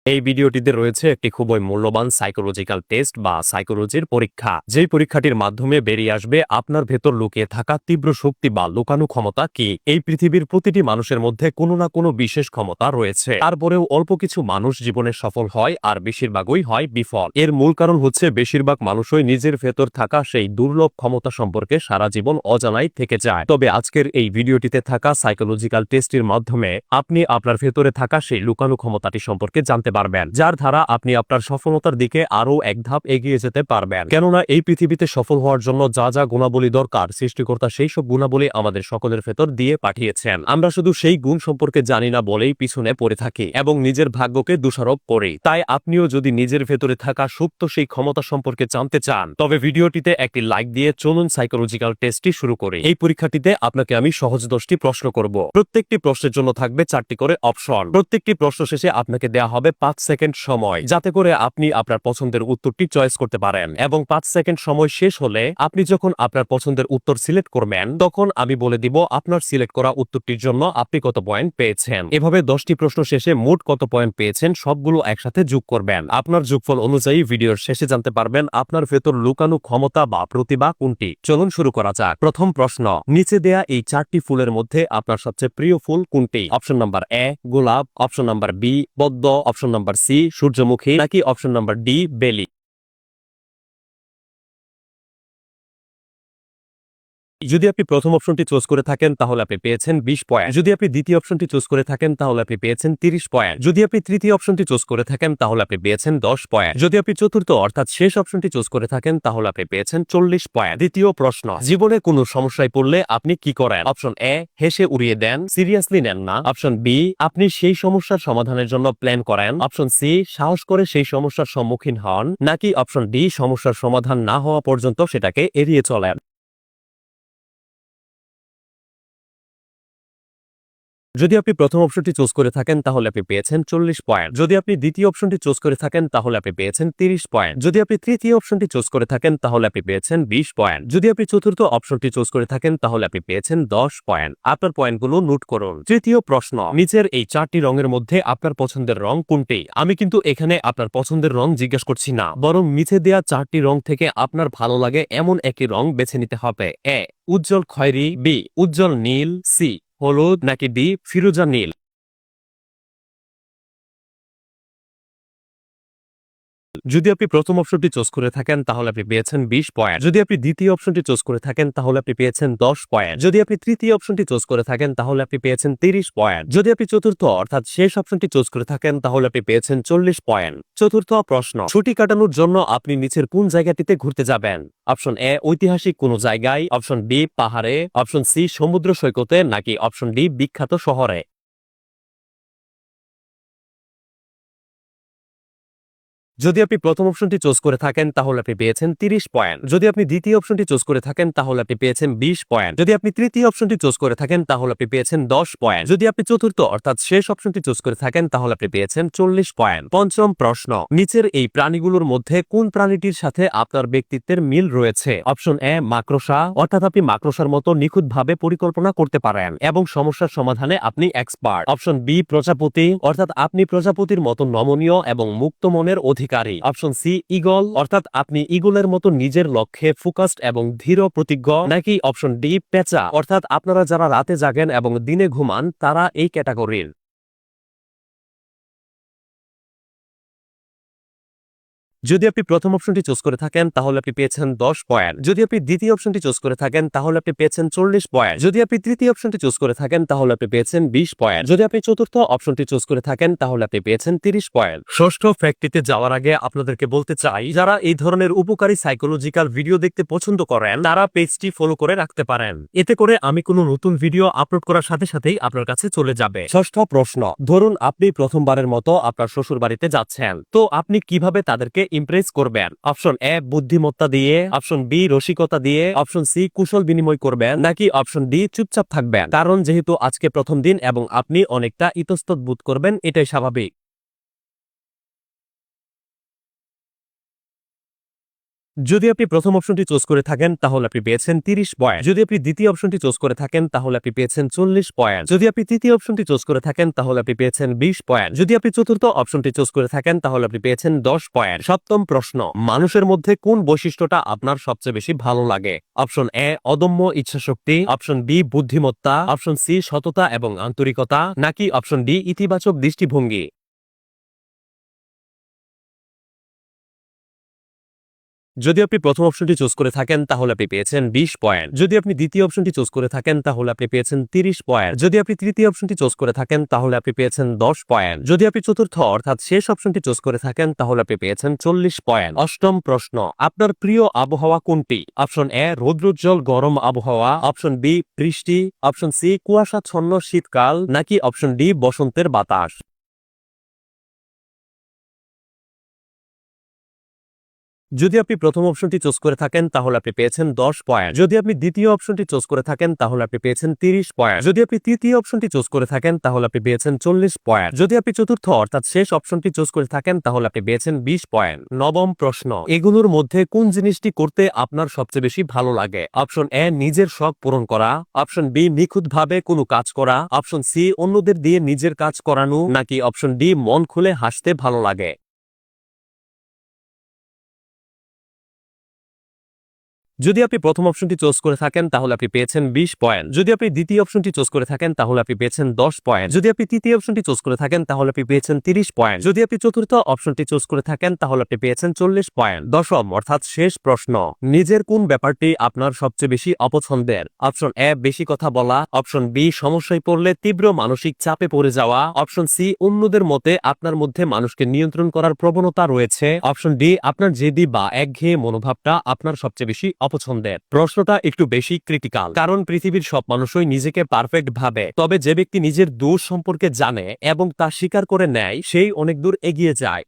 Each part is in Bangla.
এই ভিডিওটিতে রয়েছে একটি খুবই মূল্যবান সাইকোলজিক্যাল টেস্ট বা সাইকোলজির পরীক্ষা, যেই পরীক্ষাটির মাধ্যমে বেরিয়ে আসবে আপনার ভেতর লুকিয়ে থাকা তীব্র শক্তি বা লুকানো ক্ষমতা কি। এই পৃথিবীর প্রতিটি মানুষের মধ্যে কোনো না কোনো বিশেষ ক্ষমতা রয়েছে, তারপরেও অল্প কিছু মানুষ জীবনে সফল হয় আর বেশিরভাগই হয় বিফল। এর মূল কারণ হচ্ছে বেশিরভাগ মানুষই নিজের ভেতর থাকা সেই দুর্লভ ক্ষমতা সম্পর্কে সারা জীবন অজানাই থেকে যায়। তবে আজকের এই ভিডিওটিতে থাকা সাইকোলজিক্যাল টেস্টের মাধ্যমে আপনি আপনার ভেতরে থাকা সেই লুকানো ক্ষমতাটি সম্পর্কে জানতে পারবেন, যার দ্বারা আপনি আপনার সফলতার দিকে আরো এক ধাপ এগিয়ে যেতে পারবেন। কেননা এই পৃথিবীতে সফল হওয়ার জন্য যা যা গুণাবলী দরকার, সৃষ্টিকর্তা সেই সব গুণাবলী আমাদের সকলের ভেতর দিয়ে পাঠিয়েছেন। আমরা শুধু সেই গুণ সম্পর্কে জানি না বলেই পিছনে পড়ে থাকি এবং নিজের ভাগ্যকে দোষারোপ করি। তাই আপনিও যদি নিজের ভেতরে থাকা সুপ্ত সেই ক্ষমতা সম্পর্কে জানতে চান, তবে ভিডিওটিতে একটি লাইক দিয়ে চলুন সাইকোলজিক্যাল টেস্টটি শুরু করি। এই পরীক্ষাটিতে আপনাকে আমি সহজ 10টি প্রশ্ন করব। প্রত্যেকটি প্রশ্নের জন্য থাকবে 4টি করে অপশন। প্রত্যেকটি প্রশ্ন শেষে আপনাকে দেয়া হবে 5 সেকেন্ড সময়, যাতে করে আপনি আপনার পছন্দের উত্তরটি চয়েস করতে পারেন। এবং 5 সেকেন্ড সময় শেষ হলে আপনি যখন আপনার পছন্দের উত্তর সিলেক্ট করবেন, তখন আমি বলে দিব আপনার সিলেক্ট করা উত্তরটির জন্য আপনি কত পয়েন্ট পেয়েছেন। এভাবে 10টি প্রশ্ন শেষে মোট কত পয়েন্ট পেয়েছেন সবগুলো একসাথে যোগ করবেন। আপনার যোগফল অনুযায়ী ভিডিওর শেষে জানতে পারবেন আপনার ভেতর লুকানো ক্ষমতা বা প্রতিভা কোনটি। চলুন শুরু করা যাক। প্রথম প্রশ্ন, নিচে দেয়া এই 4টি ফুলের মধ্যে আপনার সবচেয়ে প্রিয় ফুল কোনটি? অপশন নাম্বার এ গোলাপ, অপশন নাম্বার বি পদ্ম, অপশন নাম্বার সি সূর্যমুখী, নাকি অপশন নাম্বার ডি বেলি। যদি আপনি প্রথম অপশনটি চুজ করে থাকেন তাহলে আপনি পেয়েছেন 20 পয়েন্ট। যদি আপনি দ্বিতীয় অপশনটি চুজ করে থাকেন তাহলে আপনি পেয়েছেন 30 পয়েন্ট। যদি আপনি তৃতীয় অপশনটি চুজ করে থাকেন তাহলে আপনি পেয়েছেন 10 পয়েন্ট। যদি আপনি চতুর্থ অর্থাৎ শেষ অপশনটি চুজ করে থাকেন তাহলে আপনি পেয়েছেন 40 পয়েন্ট। দ্বিতীয় প্রশ্ন, জীবনে কোনো সমস্যায় পড়লে আপনি কি করেন? অপশন এ হেসে উড়িয়ে দেন, সিরিয়াসলি নেন না। অপশন বি আপনি সেই সমস্যার সমাধানের জন্য প্ল্যান করেন। অপশন সি সাহস করে সেই সমস্যার সম্মুখীন হন, নাকি অপশন ডি সমস্যার সমাধান না হওয়া পর্যন্ত সেটাকে এড়িয়ে চলেন। যদি আপনি প্রথম অপশনটি চুজ করে থাকেন তাহলে আপনি পেয়েছেন 40 পয়েন্ট। যদি আপনি দ্বিতীয় অপশনটি চুজ করে থাকেন তাহলে আপনি পেয়েছেন 30 পয়েন্ট। যদি আপনি তৃতীয় অপশনটি চুজ করে থাকেন তাহলে আপনি পেয়েছেন 20 পয়েন্ট। যদি আপনি চতুর্থ অপশনটি চুজ করে থাকেন তাহলে আপনি পেয়েছেন 10 পয়েন্ট। আপনার পয়েন্টগুলো নোট করুন। তৃতীয় প্রশ্ন, নিচের এই 4টি রঙের মধ্যে আপনার পছন্দের রং কোনটি? আমি কিন্তু এখানে আপনার পছন্দের রং জিজ্ঞেস করছি না, বরং নিচে দেয়া 4টি রং থেকে আপনার ভালো লাগে এমন একটি রং বেছে নিতে হবে। এ উজ্জ্বল খয়েরি, বি উজ্জ্বল নীল, সি হলুদ, নাকি ডি ফিরোজা নীল। যদি আপনি প্রথম অপশনটি চুজ করে থাকেন তাহলে আপনি পেয়েছেন 20 পয়েন্ট। যদি আপনি দ্বিতীয় অপশনটি চুজ করে থাকেন তাহলে আপনি পেয়েছেন 10 পয়েন্ট। যদি আপনি তৃতীয় অপশনটি চুজ করে থাকেন তাহলে আপনি পেয়েছেন 30 পয়েন্ট। যদি আপনি চতুর্থ অর্থাৎ শেষ অপশনটি চুজ করে থাকেন তাহলে আপনি পেয়েছেন 40 পয়েন্ট। চতুর্থ প্রশ্ন, ছুটি কাটানোর জন্য আপনি নিচের কোন জায়গাটিতে ঘুরতে যাবেন? অপশন এ ঐতিহাসিক কোন জায়গায়, অপশন বি পাহাড়ে, অপশন সি সমুদ্র সৈকতে, নাকি অপশন ডি বিখ্যাত শহরে। যদি আপনি প্রথম অপশনটি চুজ করে থাকেন তাহলে আপনি পেয়েছেন 30 পয়েন্ট। যদি আপনি দ্বিতীয় অপশনটি চুজ করে থাকেন তাহলে আপনি পেয়েছেন 20 পয়েন্ট। যদি আপনি তৃতীয় অপশনটি চুজ করে থাকেন তাহলে আপনি পেয়েছেন 10 পয়েন্ট। যদি আপনি চতুর্থ অর্থাৎ শেষ অপশনটি চুজ করে থাকেন তাহলে আপনি পেয়েছেন 40 পয়েন্ট। পঞ্চম প্রশ্ন, নিচের এই প্রাণীগুলোর মধ্যে কোন প্রাণীটির সাথে আপনার ব্যক্তিত্বের মিল রয়েছে? অপশন এ মাকড়সা, অর্থাৎ আপনি মাকড়সার মতো নিখুঁতভাবে পরিকল্পনা করতে পারেন এবং সমস্যার সমাধানে আপনি এক্সপার্ট। অপশন বি প্রজাপতি, অর্থাৎ আপনি প্রজাপতির মতো নমনীয় এবং মুক্ত মনের অধিকারী। অপশন সি ঈগল, অর্থাৎ আপনি ঈগলের মতো নিজের লক্ষ্যে ফোকাসড এবং দৃঢ় প্রতিজ্ঞ, নাকি অপশন ডি পেঁচা, অর্থাৎ আপনারা যারা রাতে জাগেন এবং দিনে ঘুমান তারা এই ক্যাটাগরির। যদি আপনি প্রথম অপশনটি চুজ করে থাকেন তাহলে আপনি পেয়েছেন 10 পয়েন্ট। যদি আপনি দ্বিতীয় অপশনটি চুজ করে থাকেন তাহলে আপনি পেয়েছেন 40 পয়েন্ট। যদি আপনি তৃতীয় অপশনটি চুজ করে থাকেন তাহলে আপনি পেয়েছেন 20 পয়েন্ট। যদি আপনি চতুর্থ অপশনটি চুজ করে থাকেন তাহলে আপনি পেয়েছেন 30 পয়েন্ট। ষষ্ঠ ফ্যাক্টটিতে যাওয়ার আগে আপনাদেরকে বলতে চাই, যারা এই ধরনের উপকারী সাইকোলজিক্যাল ভিডিও দেখতে পছন্দ করেন তারা পেজটি ফলো করে রাখতে পারেন। এতে করে আমি কোনো নতুন ভিডিও আপলোড করার সাথে সাথেই আপনার কাছে চলে যাবে। ষষ্ঠ প্রশ্ন, ধরুন আপনি প্রথমবারের মতো আপনার শ্বশুর বাড়িতে যাচ্ছেন, তো আপনি কিভাবে তাদেরকে ইমপ্রেস করবেন? অপশন এ বুদ্ধিমত্তা দিয়ে, অপশন বি রসিকতা দিয়ে, অপশন সি কুশল বিনিময় করবেন, নাকি অপশন ডি চুপচাপ থাকবেন? কারণ যেহেতু আজকে প্রথম দিন এবং আপনি অনেকটা ইতস্তত বোধ করবেন, এটাই স্বাভাবিক। যদি আপনি প্রথম অপশনটি চুজ করে থাকেন তাহলে আপনি পেয়েছেন 30 পয়েন্ট। যদি আপনি দ্বিতীয় অপশনটি চুজ করে থাকেন তাহলে আপনি পেয়েছেন 40 পয়েন্ট। যদি আপনি তৃতীয় অপশনটি চুজ করে থাকেন তাহলে আপনি পেয়েছেন 20 পয়েন্ট। যদি আপনি চতুর্থ অপশনটি চুজ করে থাকেন তাহলে আপনি পেয়েছেন 10 পয়েন্ট। সপ্তম প্রশ্ন, মানুষের মধ্যে কোন বৈশিষ্ট্যটা আপনার সবচেয়ে বেশি ভালো লাগে? অপশন এ অদম্য ইচ্ছাশক্তি, অপশন বি বুদ্ধিমত্তা, অপশন সি সততা এবং আন্তরিকতা, নাকি অপশন ডি ইতিবাচক দৃষ্টিভঙ্গি? যদি আপনি প্রথম অপশনটি চুজ করে থাকেন তাহলে আপনি পেয়েছেন 20 পয়েন্ট। যদি আপনি দ্বিতীয় অপশনটি চুজ করে থাকেন তাহলে আপনি পেয়েছেন 30 পয়েন্ট। যদি আপনি তৃতীয় অপশনটি চুজ করে থাকেন তাহলে আপনি পেয়েছেন 10 পয়েন্ট। যদি আপনি চতুর্থ অর্থাৎ শেষ অপশনটি চুজ করে থাকেন তাহলে আপনি পেয়েছেন 40 পয়েন্ট। অষ্টম প্রশ্ন, আপনার প্রিয় আবহাওয়া কোনটি? অপশন এ রৌদ্রোজ্জ্বল গরম আবহাওয়া, অপশন বি বৃষ্টি, অপশন সি কুয়াশাচ্ছন্ন শীতকাল, নাকি অপশন ডি বসন্তের বাতাস? যদি আপনি প্রথম অপশনটি চুজ করে থাকেন তাহলে আপনি পেয়েছেন 10 পয়েন্ট। যদি আপনি দ্বিতীয় অপশনটি চুজ করে থাকেন তাহলে আপনি পেয়েছেন 30 পয়েন্ট। যদি আপনি তৃতীয় অপশনটি চুজ করে থাকেন তাহলে আপনি পেয়েছেন 40 পয়েন্ট। যদি আপনি চতুর্থ অর্থাৎ শেষ অপশনটি চুজ করে থাকেন তাহলে আপনি পেয়েছেন 20 পয়েন্ট। নবম প্রশ্ন, এগুলোর মধ্যে কোন জিনিসটি করতে আপনার সবচেয়ে বেশি ভালো লাগে? অপশন এ নিজের শখ পূরণ করা, অপশন বি নিখুঁতভাবে কোনো কাজ করা, অপশন সি অন্যদের দিয়ে নিজের কাজ করানো, নাকি অপশন ডি মন খুলে হাসতে ভালো লাগে? যদি আপনি প্রথম অপশনটি চুজ করে থাকেন তাহলে আপনি পেয়েছেন 20 পয়েন্ট। যদি আপনি দ্বিতীয় অপশনটি চুজ করে থাকেন তাহলে আপনি পেয়েছেন 10 পয়েন্ট। যদি আপনি তৃতীয় অপশনটি চুজ করে থাকেন তাহলে আপনি পেয়েছেন 30 পয়েন্ট। যদি আপনি চতুর্থ অপশনটি চুজ করে থাকেন তাহলে আপনি পেয়েছেন 40 পয়েন্ট। দশম অর্থাৎ শেষ প্রশ্ন, নিজের কোন ব্যাপারটি আপনার সবচেয়ে বেশি অপছন্দের? অপশন এ বেশি কথা বলা, অপশন বি সমস্যায় পড়লে তীব্র মানসিক চাপে পড়ে যাওয়া, অপশন সি অন্যদের মতে আপনার মধ্যে মানুষকে নিয়ন্ত্রণ করার প্রবণতা রয়েছে, অপশন ডি আপনার জেদি বা একঘেয়ে মনোভাবটা আপনার সবচেয়ে বেশি অপছন্দের। প্রশ্নটা একটু বেশি ক্রিটিক্যাল, কারণ পৃথিবীর সব মানুষই নিজেকে পারফেক্ট ভাবে, তবে যে ব্যক্তি নিজের দোষ সম্পর্কে জানে এবং তা স্বীকার করে নেয় সেই অনেক দূর এগিয়ে যায়।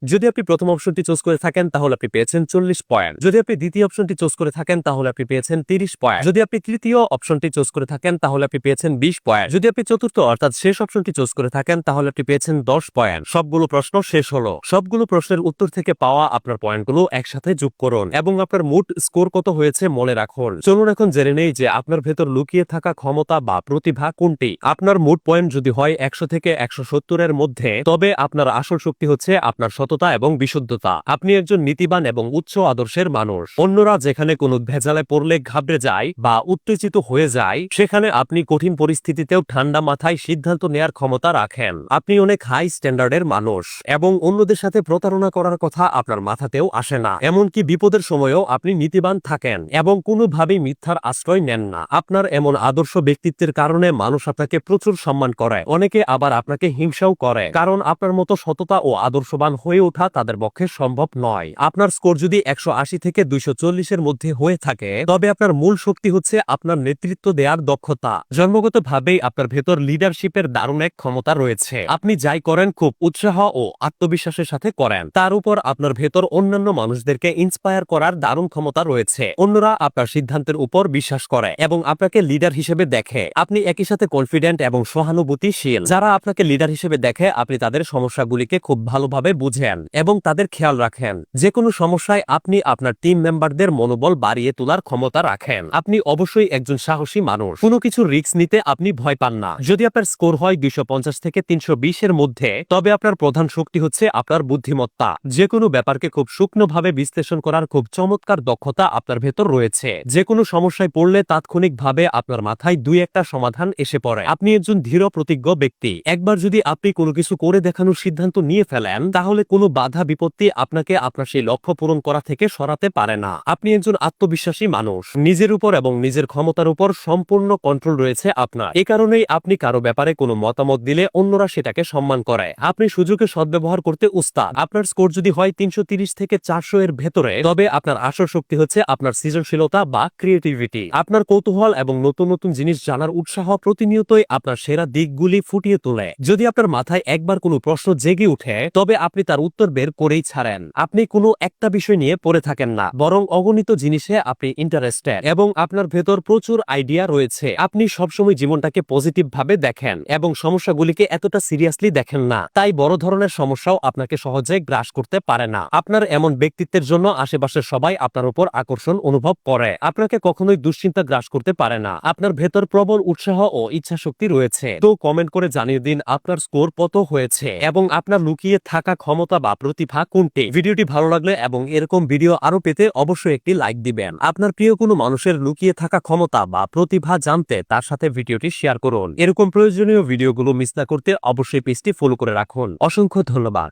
যদি আপনি প্রথম অপশনটি চুজ করে থাকেন তাহলে আপনি পেয়েছেন 40 পয়েন্ট। যদি আপনি দ্বিতীয় অপশনটি চুজ করে থাকেন তাহলে আপনি পেয়েছেন 30 পয়েন্ট। যদি আপনি তৃতীয় অপশনটি চুজ করে থাকেন তাহলে আপনি পেয়েছেন 20 পয়েন্ট। যদি আপনি চতুর্থ অর্থাৎ শেষ অপশনটি চুজ করে থাকেন তাহলে আপনি পেয়েছেন 10 পয়েন্ট। সবগুলো প্রশ্ন শেষ হলো। সবগুলো প্রশ্নের উত্তর থেকে পাওয়া আপনার পয়েন্টগুলো একসাথে যোগ করুন এবং আপনার মোট স্কোর কত হয়েছে মনে রাখুন। চলুন এখন জেনে নেই যে আপনার ভেতর লুকিয়ে থাকা ক্ষমতা বা প্রতিভা কোনটি। আপনার মোট পয়েন্ট যদি হয় 100 থেকে 170 এর মধ্যে, তবে আপনার আসল শক্তি হচ্ছে আপনার সততা এবং বিশুদ্ধতা। আপনি একজন নীতিবান এবং উচ্চ আদর্শের মানুষ। অন্যরা যেখানে কোনো ভেজালে পড়লে ঘাবড়ে যায় বা উত্তেজিত হয়ে যায়, সেখানে আপনি কঠিন পরিস্থিতিতেও ঠান্ডা মাথায় সিদ্ধান্ত নেয়ার ক্ষমতা রাখেন। আপনি অনেক হাই স্ট্যান্ডার্ডের মানুষ এবং অন্যদের সাথে প্রতারণা করার কথা আপনার মাথাতেও আসে না। এমনকি বিপদের সময়ও আপনি নীতিবান থাকেন এবং কোনোভাবেই মিথ্যার আশ্রয় নেন না। আপনার এমন আদর্শ ব্যক্তিত্বের কারণে মানুষ আপনাকে প্রচুর সম্মান করে, অনেকে আবার আপনাকে হিংসাও করে, কারণ আপনার মতো সততা ও আদর্শবান হয়ে ওঠা তাদের পক্ষে সম্ভব নয়। আপনার স্কোর যদি 180 থেকে 240 এর মধ্যে হয়ে থাকে, তবে আপনার মূল শক্তি হচ্ছে আপনার নেতৃত্ব দেওয়ার দক্ষতা। জন্মগতভাবেই আপনার ভেতর লিডারশিপের দারুণ এক ক্ষমতা রয়েছে। আপনি যাই করেন খুব উৎসাহ ও আত্মবিশ্বাসের সাথে করেন। তার উপর আপনার ভেতর অন্যান্য মানুষদেরকে ইন্সপায়ার করার দারুণ ক্ষমতা রয়েছে। অন্যরা আপনার সিদ্ধান্তের উপর বিশ্বাস করে এবং আপনাকে লিডার হিসেবে দেখে। আপনি একই সাথে কনফিডেন্ট এবং সহানুভূতিশীল। যারা আপনাকে লিডার হিসেবে দেখে, আপনি তাদের সমস্যাগুলিকে খুব ভালোভাবে বুঝেন এবং তাদের খেয়াল রাখেন। যে কোনো সমস্যায় আপনি আপনার টিম মেম্বারদের মনোবল বাড়িয়ে তোলার ক্ষমতা রাখেন। আপনি অবশ্যই একজন সাহসী মানুষ। কোনো কিছু রিস্ক নিতে আপনি ভয় পান না। যদি আপনার স্কোর হয় 250 থেকে 320 এর মধ্যে, তবে আপনার প্রধান শক্তি হচ্ছে আপনার বুদ্ধিমত্তা। যে কোনো ব্যাপারকে খুব সূক্ষ্মভাবে বিশ্লেষণ করার খুব চমৎকার দক্ষতা আপনার ভেতর রয়েছে। যে কোনো সমস্যায় পড়লে তাৎক্ষণিকভাবে আপনার মাথায় দুই একটা সমাধান এসে পড়ে। আপনি একজন দৃঢ় প্রতিজ্ঞ ব্যক্তি। একবার যদি আপনি কোনো কিছু করে দেখানোর সিদ্ধান্ত নিয়ে ফেলেন, তাহলে কোনো বাধা বিপত্তি আপনাকে আপনার সেই লক্ষ্য পূরণ করা থেকে সরাতে পারে না। আপনি একজন আত্মবিশ্বাসী মানুষ। নিজের উপর এবং নিজের ক্ষমতার উপর সম্পূর্ণ কন্ট্রোল রয়েছে আপনার। এ কারণেই আপনি কারো ব্যাপারে কোনো মতামত দিলে অন্যরা সেটাকে সম্মান করে। আপনি সুযোগে সদ্ব্যবহার করতে উস্তাদ। আপনার স্কোর যদি হয় 330 থেকে 400 এর ভেতরে, তবে আপনার আসল শক্তি হচ্ছে আপনার সৃজনশীলতা বা ক্রিয়েটিভিটি। আপনার কৌতূহল এবং নতুন নতুন জিনিস জানার উৎসাহ প্রতিনিয়তই আপনার সেরা দিকগুলি ফুটিয়ে তোলে। যদি আপনার মাথায় একবার কোনো প্রশ্ন জেগে উঠে, তবে আপনি তার উত্তর বের করেই ছাড়েন। আপনি কোনো একটা বিষয় নিয়ে পড়ে থাকেন না, বরং অগণিত জিনিসে আপনি ইন্টারেস্টেড এবং আপনার ভেতর প্রচুর আইডিয়া রয়েছে। আপনি সবসময় জীবনটাকে পজিটিভ ভাবে দেখেন এবং সমস্যাগুলিকে এতটা সিরিয়াসলি দেখেন না, তাই বড় ধরনের সমস্যাও আপনাকে সহজে গ্রাস করতে পারে না। আপনার এমন ব্যক্তিত্বের জন্য আশেপাশের সবাই আপনার উপর আকর্ষণ অনুভব করে, আপনাকে কখনোই দুশ্চিন্তা গ্রাস করতে পারে না। আপনার ভেতর প্রবল উৎসাহ ও ইচ্ছা শক্তি রয়েছে। তো কমেন্ট করে জানিয়ে দিন আপনার স্কোর কত হয়েছে এবং আপনার লুকিয়ে থাকা ক্ষমতা বা প্রতিভা কোনটি। ভিডিওটি ভালো লাগলে এবং এরকম ভিডিও আরো পেতে অবশ্যই একটি লাইক দিবেন। আপনার প্রিয় কোনো মানুষের লুকিয়ে থাকা ক্ষমতা বা প্রতিভা জানতে তার সাথে ভিডিওটি শেয়ার করুন। এরকম প্রয়োজনীয় ভিডিওগুলো মিস না করতে অবশ্যই পেজটি ফলো করে রাখুন। অসংখ্য ধন্যবাদ।